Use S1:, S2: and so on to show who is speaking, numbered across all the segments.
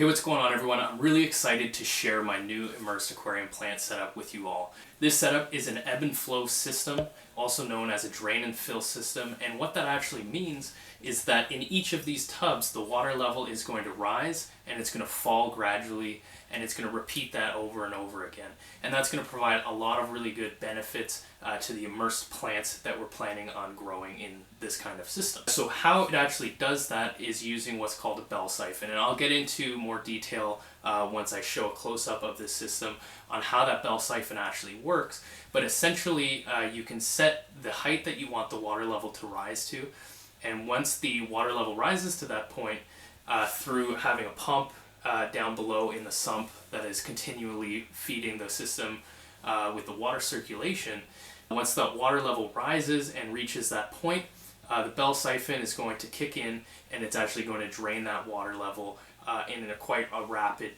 S1: Hey, what's going on everyone? I'm really excited to share my new Emersed Aquarium plant setup with you all. This setup is an ebb and flow system, also known as a drain and fill system, and what that actually means is that in each of these tubs the water level is going to rise and it's going to fall gradually, and it's going to repeat that over and over again. And that's going to provide a lot of really good benefits to the immersed plants that we're planning on growing in this kind of system. So how it actually does that is using what's called a bell siphon, and I'll get into more detail once I show a close-up of this system on how that bell siphon actually works. But essentially you can set the height that you want the water level to rise to, and once the water level rises to that point, through having a pump down below in the sump that is continually feeding the system with the water circulation, once that water level rises and reaches that point, the bell siphon is going to kick in, and it's actually going to drain that water level in quite a rapid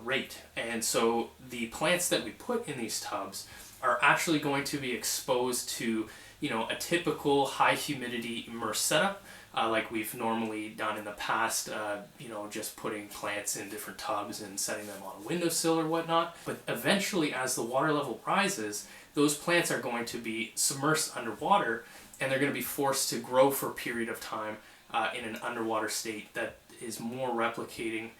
S1: rate. And so the plants that we put in these tubs are actually going to be exposed to, a typical high humidity immersed setup, like we've normally done in the past, just putting plants in different tubs and setting them on a windowsill or whatnot. But eventually, as the water level rises, those plants are going to be submersed underwater, and they're going to be forced to grow for a period of time in an underwater state that is more replicating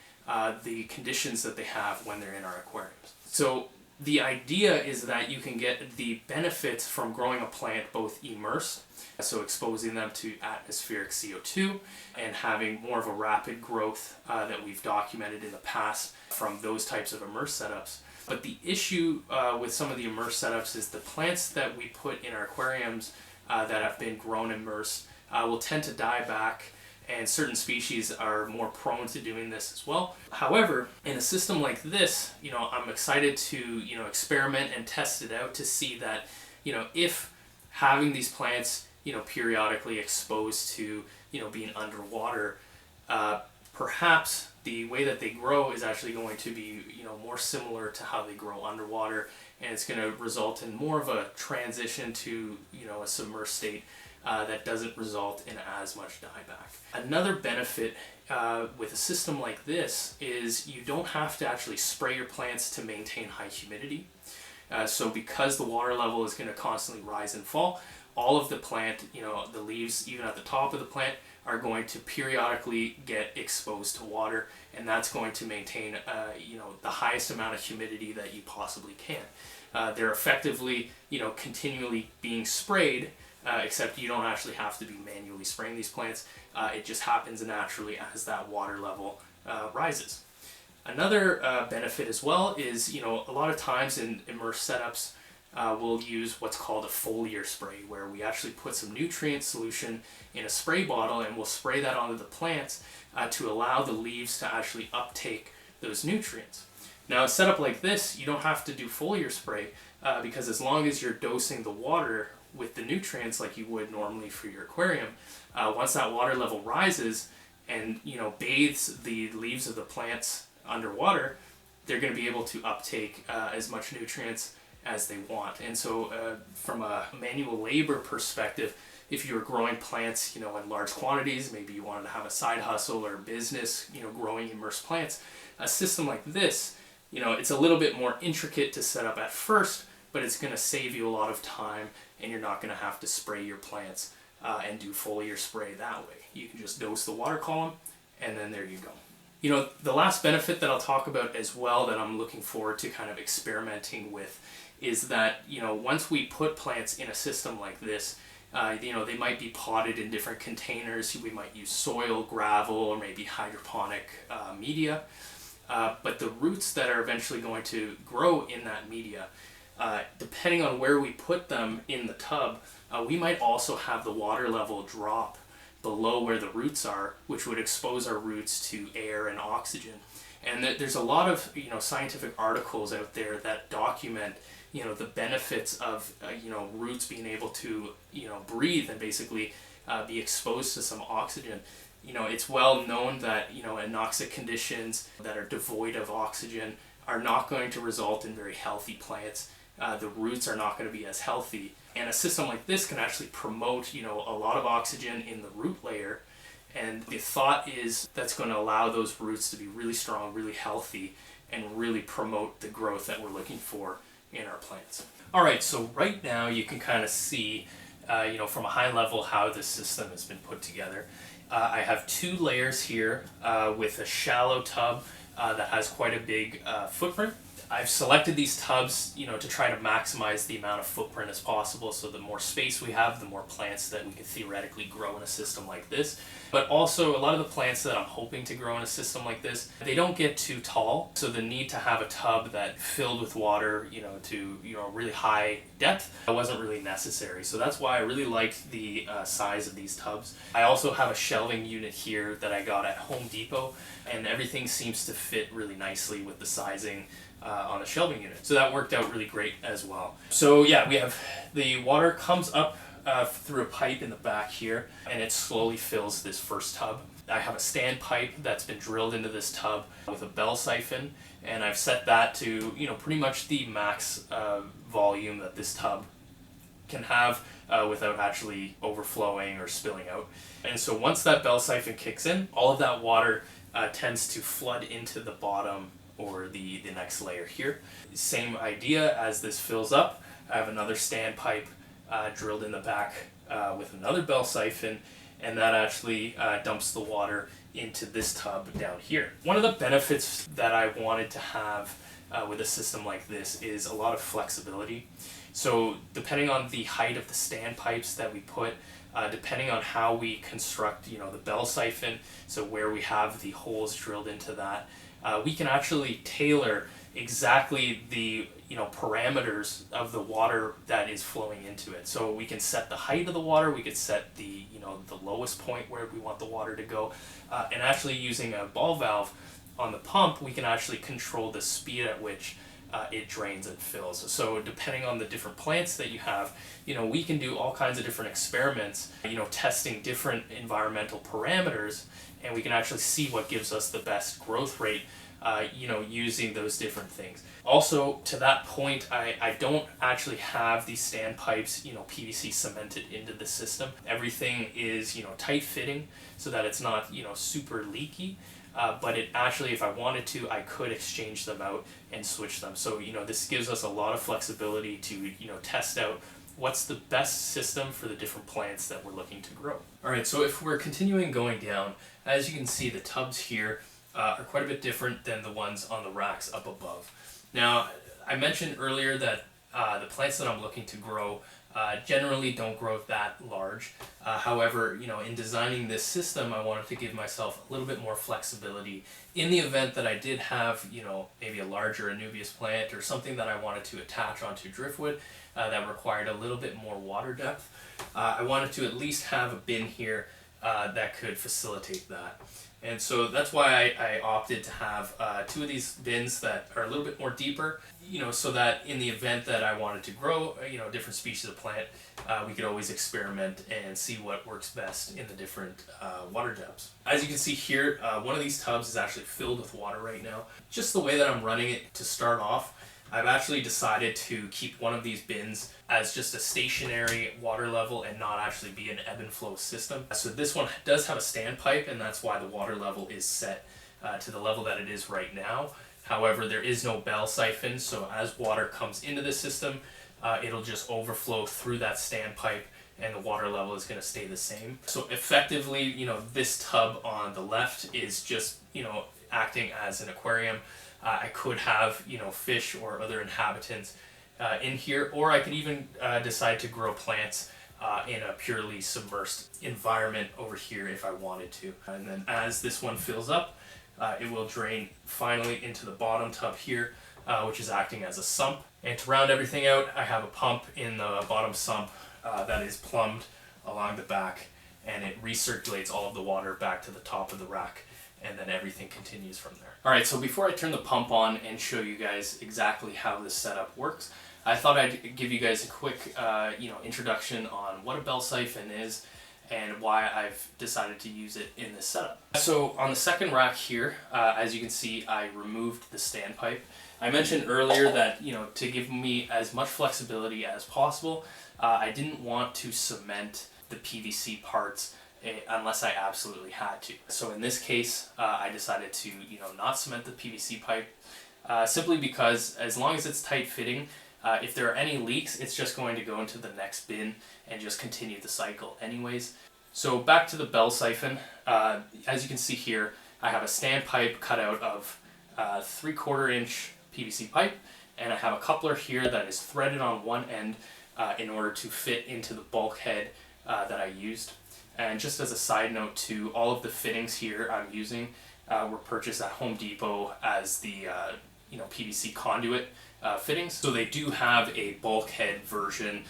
S1: the conditions that they have when they're in our aquariums. So the idea is that you can get the benefits from growing a plant both immersed, so exposing them to atmospheric CO2 and having more of a rapid growth that we've documented in the past from those types of immersed setups. But the issue with some of the immersed setups is the plants that we put in our aquariums that have been grown immersed will tend to die back, and certain species are more prone to doing this as well. However, in a system like this, I'm excited to experiment and test it out to see that if having these plants periodically exposed to being underwater, perhaps the way that they grow is actually going to be more similar to how they grow underwater, and it's going to result in more of a transition to a submersed state that doesn't result in as much dieback. Another benefit with a system like this is you don't have to actually spray your plants to maintain high humidity. So because the water level is going to constantly rise and fall, all of the plant, the leaves even at the top of the plant, are going to periodically get exposed to water, and that's going to maintain the highest amount of humidity that you possibly can. They're effectively continually being sprayed, except you don't actually have to be manually spraying these plants. It just happens naturally as that water level rises. Another benefit as well is a lot of times in immersed setups we'll use what's called a foliar spray, where we actually put some nutrient solution in a spray bottle and we'll spray that onto the plants to allow the leaves to actually uptake those nutrients. Now, a setup like this, you don't have to do foliar spray because as long as you're dosing the water with the nutrients like you would normally for your aquarium, once that water level rises and bathes the leaves of the plants underwater, they're going to be able to uptake as much nutrients as they want. And so from a manual labor perspective, if you were growing plants in large quantities, maybe you wanted to have a side hustle or business growing immersed plants, a system like this, it's a little bit more intricate to set up at first, but it's going to save you a lot of time, and you're not going to have to spray your plants and do foliar spray that way. You can just dose the water column, and then there you go. The last benefit that I'll talk about as well that I'm looking forward to kind of experimenting with is that once we put plants in a system like this, they might be potted in different containers. We might use soil, gravel, or maybe hydroponic media, but the roots that are eventually going to grow in that media, depending on where we put them in the tub, we might also have the water level drop below where the roots are, which would expose our roots to air and oxygen. And there's a lot of scientific articles out there that document the benefits of roots being able to breathe and basically be exposed to some oxygen. It's well known that anoxic conditions that are devoid of oxygen are not going to result in very healthy plants. The roots are not going to be as healthy, and a system like this can actually promote a lot of oxygen in the root layer And the thought is that's going to allow those roots to be really strong, really healthy, and really promote the growth that we're looking for in our plants. All right, so right now you can kind of see, from a high level how this system has been put together. I have 2 layers here with a shallow tub that has quite a big footprint. I've selected these tubs, to try to maximize the amount of footprint as possible. So the more space we have, the more plants that we could theoretically grow in a system like this. But also a lot of the plants that I'm hoping to grow in a system like this, they don't get too tall. So the need to have a tub that filled with water, to really high depth, that wasn't really necessary. So that's why I really liked the size of these tubs. I also have a shelving unit here that I got at Home Depot, and everything seems to fit really nicely with the sizing on the shelving unit. So that worked out really great as well. So yeah, we have the water comes up through a pipe in the back here, and it slowly fills this first tub. I have a standpipe that's been drilled into this tub with a bell siphon, and I've set that to pretty much the max volume that this tub can have without actually overflowing or spilling out. And so once that bell siphon kicks in, all of that water tends to flood into the bottom or the next layer here. Same idea, as this fills up, I have another standpipe drilled in the back with another bell siphon, and that actually dumps the water into this tub down here. One of the benefits that I wanted to have with a system like this is a lot of flexibility. So depending on the height of the standpipes that we put, depending on how we construct the bell siphon, so where we have the holes drilled into that, we can actually tailor exactly the parameters of the water that is flowing into it. So we can set the height of the water, we could set the the lowest point where we want the water to go, and actually using a ball valve on the pump, we can actually control the speed at which it drains and fills. So depending on the different plants that you have, we can do all kinds of different experiments, testing different environmental parameters, and we can actually see what gives us the best growth rate, using those different things. Also, to that point, I don't actually have these standpipes, PVC cemented into the system. Everything is, tight fitting so that it's not, super leaky. But it actually, if I wanted to, I could exchange them out and switch them. So, this gives us a lot of flexibility to, test out what's the best system for the different plants that we're looking to grow. All right, so if we're continuing going down, as you can see, the tubs here are quite a bit different than the ones on the racks up above. Now, I mentioned earlier that the plants that I'm looking to grow generally don't grow that large. However, in designing this system, I wanted to give myself a little bit more flexibility in the event that I did have, maybe a larger anubias plant or something that I wanted to attach onto driftwood that required a little bit more water depth. I wanted to at least have a bin here that could facilitate that. And so that's why I opted to have 2 of these bins that are a little bit more deeper, so that in the event that I wanted to grow, a different species of plant, we could always experiment and see what works best in the different water depths. As you can see here, one of these tubs is actually filled with water right now. Just the way that I'm running it to start off, I've actually decided to keep one of these bins as just a stationary water level and not actually be an ebb and flow system. So this one does have a standpipe, and that's why the water level is set to the level that it is right now. However, there is no bell siphon, so as water comes into the system, it'll just overflow through that standpipe and the water level is going to stay the same. So effectively, this tub on the left is just, acting as an aquarium. I could have, fish or other inhabitants in here, or I could even decide to grow plants in a purely submersed environment over here if I wanted to. And then as this one fills up, it will drain finally into the bottom tub here, which is acting as a sump. And to round everything out, I have a pump in the bottom sump that is plumbed along the back, and it recirculates all of the water back to the top of the rack, and then everything continues from there. All right, so before I turn the pump on and show you guys exactly how this setup works, I thought I'd give you guys a quick introduction on what a bell siphon is and why I've decided to use it in this setup. So on the second rack here, as you can see, I removed the standpipe. I mentioned earlier that, to give me as much flexibility as possible, I didn't want to cement the PVC parts unless I absolutely had to. So in this case, I decided to not cement the PVC pipe, simply because as long as it's tight fitting, if there are any leaks, it's just going to go into the next bin and just continue the cycle anyways. So back to the bell siphon. As you can see here, I have a standpipe cut out of 3/4 inch PVC pipe, and I have a coupler here that is threaded on one end in order to fit into the bulkhead that I used. And just as a side note too, all of the fittings here I'm using were purchased at Home Depot as the PVC conduit fittings. So they do have a bulkhead version,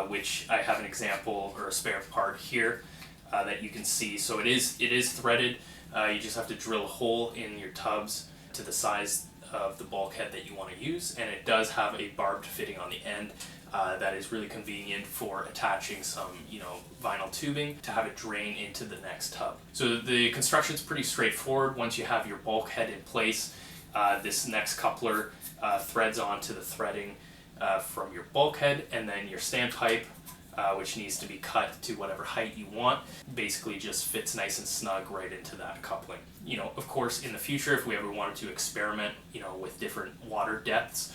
S1: which I have an example or a spare part here that you can see. So it is threaded. You just have to drill a hole in your tubs to the size of the bulkhead that you want to use, and it does have a barbed fitting on the end that is really convenient for attaching some vinyl tubing to have it drain into the next tub. So the construction is pretty straightforward. Once you have your bulkhead in place, this next coupler threads onto the threading from your bulkhead, and then your standpipe, which needs to be cut to whatever height you want, basically just fits nice and snug right into that coupling. Of course, in the future, if we ever wanted to experiment, with different water depths,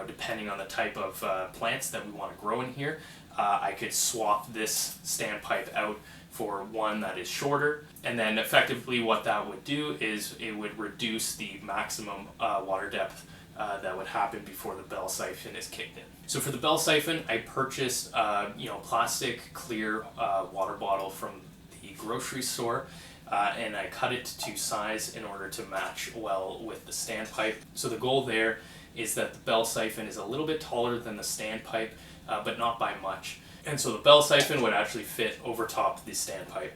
S1: depending on the type of plants that we want to grow in here, I could swap this standpipe out for one that is shorter, and then effectively what that would do is it would reduce the maximum water depth that would happen before the bell siphon is kicked in. So for the bell siphon, I purchased plastic clear water bottle from the grocery store, and I cut it to size in order to match well with the standpipe. So the goal there is that the bell siphon is a little bit taller than the standpipe, but not by much. And so the bell siphon would actually fit over top the standpipe.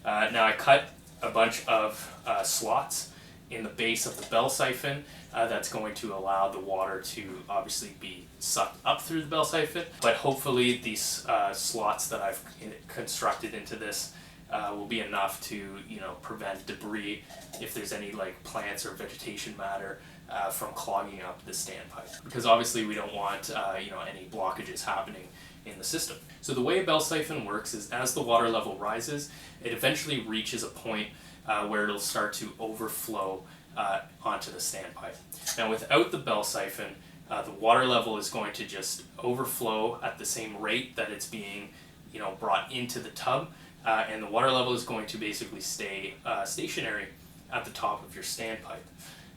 S1: Now I cut a bunch of slots in the base of the bell siphon that's going to allow the water to obviously be sucked up through the bell siphon, but hopefully these slots that I've constructed into this will be enough to prevent debris, if there's any like plants or vegetation matter, from clogging up the standpipe, because obviously we don't want any blockages happening in the system. So the way a bell siphon works is as the water level rises, it eventually reaches a point where it'll start to overflow onto the standpipe. Now without the bell siphon, the water level is going to just overflow at the same rate that it's being brought into the tub, and the water level is going to basically stay stationary at the top of your standpipe.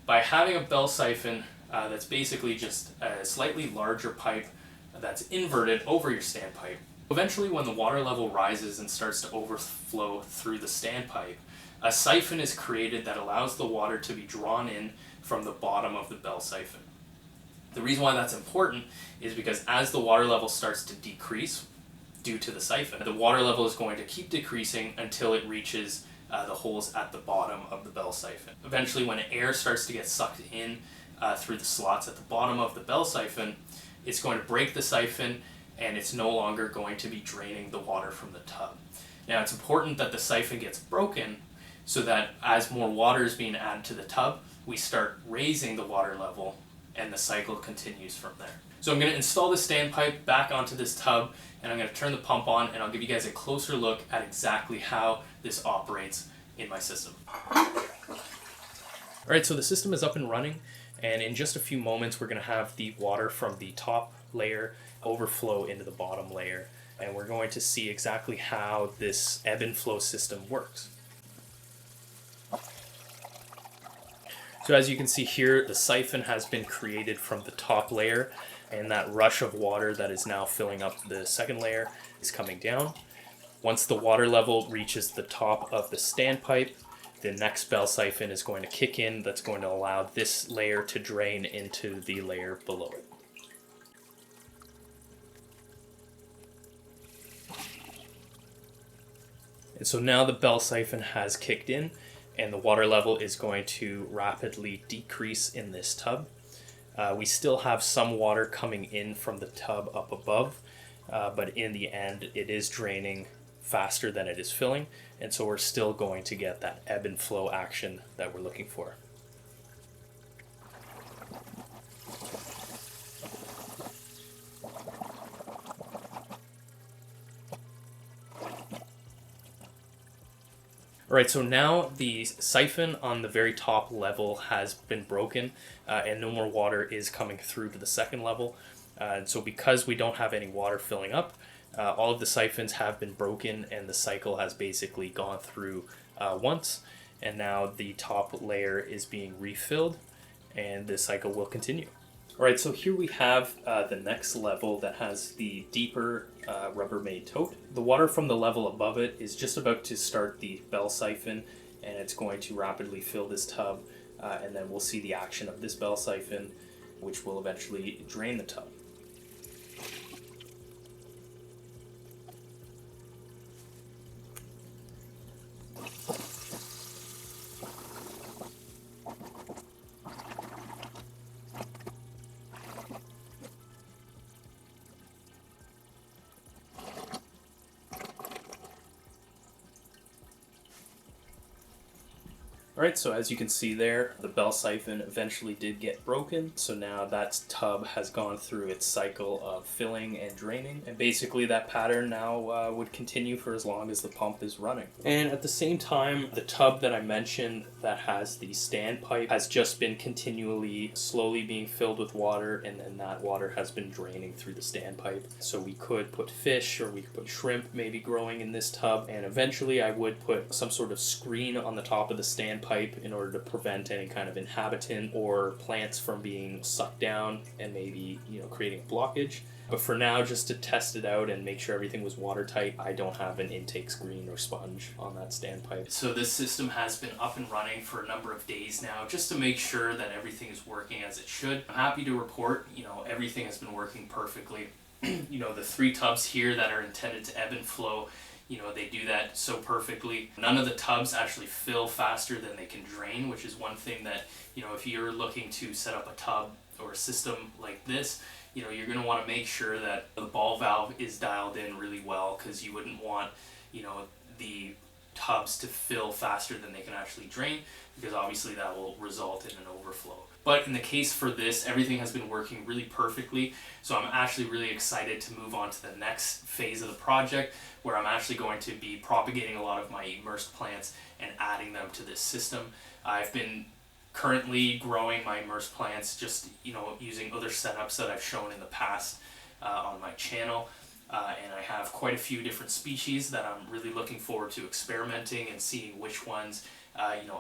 S1: By having a bell siphon that's basically just a slightly larger pipe that's inverted over your standpipe, eventually when the water level rises and starts to overflow through the standpipe, a siphon is created that allows the water to be drawn in from the bottom of the bell siphon. The reason why that's important is because as the water level starts to decrease due to the siphon, the water level is going to keep decreasing until it reaches the holes at the bottom of the bell siphon. Eventually, when air starts to get sucked in through the slots at the bottom of the bell siphon, it's going to break the siphon, and it's no longer going to be draining the water from the tub. Now, it's important that the siphon gets broken so that as more water is being added to the tub, we start raising the water level, and the cycle continues from there. So I'm going to install the standpipe back onto this tub, and I'm going to turn the pump on, and I'll give you guys a closer look at exactly how this operates in my system. Alright, so the system is up and running, and in just a few moments we're going to have the water from the top layer overflow into the bottom layer, and we're going to see exactly how this ebb and flow system works. So as you can see here, the siphon has been created from the top layer, and that rush of water that is now filling up the second layer is coming down. Once the water level reaches the top of the standpipe, the next bell siphon is going to kick in. That's going to allow this layer to drain into the layer below it. And so now the bell siphon has kicked in, and the water level is going to rapidly decrease in this tub. We still have some water coming in from the tub up above, but in the end it is draining faster than it is filling, and so we're still going to get that ebb and flow action that we're looking for. All right, so now the siphon on the very top level has been broken and no more water is coming through to the second level. So because we don't have any water filling up, all of the siphons have been broken and the cycle has basically gone through once, and now the top layer is being refilled and the cycle will continue. All right, so here we have the next level that has the deeper Rubbermaid tote. The water from the level above it is just about to start the bell siphon, and it's going to rapidly fill this tub, and then we'll see the action of this bell siphon, which will eventually drain the tub. Alright, so as you can see there, the bell siphon eventually did get broken, so now that tub has gone through its cycle of filling and draining, and basically that pattern now would continue for as long as the pump is running. And at the same time, the tub that I mentioned that has the standpipe has just been continually, slowly being filled with water, and then that water has been draining through the standpipe. So we could put fish, or we could put shrimp maybe growing in this tub, and eventually I would put some sort of screen on the top of the standpipe in order to prevent any kind of inhabitant or plants from being sucked down and maybe, creating blockage. But for now, just to test it out and make sure everything was watertight, I don't have an intake screen or sponge on that standpipe. So this system has been up and running for a number of days now, just to make sure that everything is working as it should. I'm happy to report, everything has been working perfectly. The 3 tubs here that are intended to ebb and flow, they do that so perfectly. None of the tubs actually fill faster than they can drain, which is one thing that, if you're looking to set up a tub or a system like this, you're going to want to make sure that the ball valve is dialed in really well, because you wouldn't want, the tubs to fill faster than they can actually drain, because obviously that will result in an overflow. But in the case for this, everything has been working really perfectly, so I'm actually really excited to move on to the next phase of the project, where I'm actually going to be propagating a lot of my immersed plants and adding them to this system. I've been currently growing my immersed plants just using other setups that I've shown in the past on my channel. And I have quite a few different species that I'm really looking forward to experimenting and seeing which ones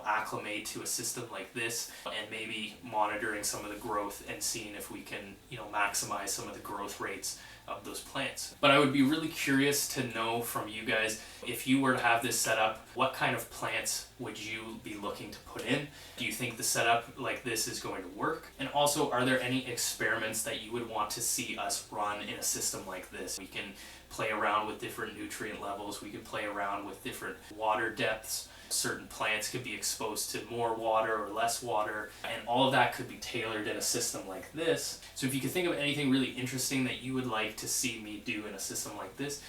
S1: acclimate to a system like this, and maybe monitoring some of the growth and seeing if we can maximize some of the growth rates of those plants. But I would be really curious to know from you guys, if you were to have this set up, what kind of plants would you be looking to put in? Do you think the setup like this is going to work? And also, are there any experiments that you would want to see us run in a system like this? We can play around with different nutrient levels, we could play around with different water depths. Certain plants could be exposed to more water or less water, and all of that could be tailored in a system like this. So if you could think of anything really interesting that you would like to see me do in a system like this,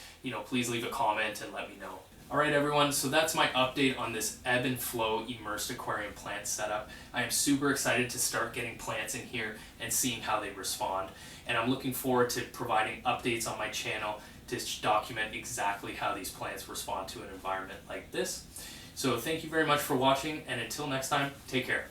S1: please leave a comment and let me know. Alright everyone, so that's my update on this ebb and flow immersed aquarium plant setup. I am super excited to start getting plants in here and seeing how they respond. And I'm looking forward to providing updates on my channel to document exactly how these plants respond to an environment like this. So thank you very much for watching, and until next time, take care.